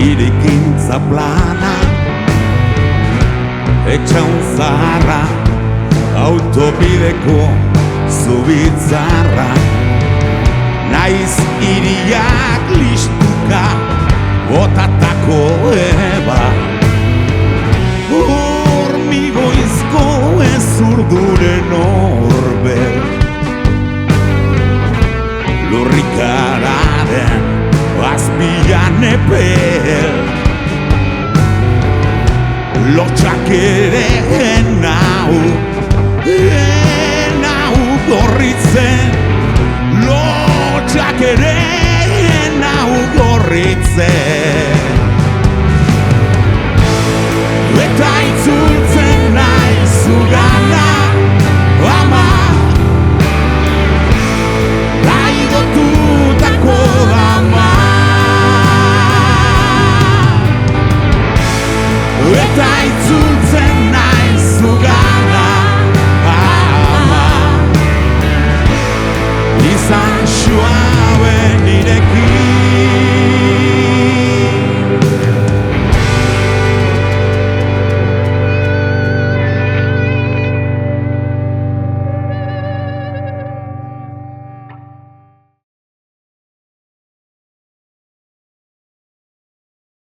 Irikintza plana etxaun zaharra, autobideko zubitzarra, naiz iriak listuka botatako eba, hormigoizko ezurduren orber, lurrikararen azpian epel, lotxak ere enau gorritzen, lotxak ere enau gorritzen.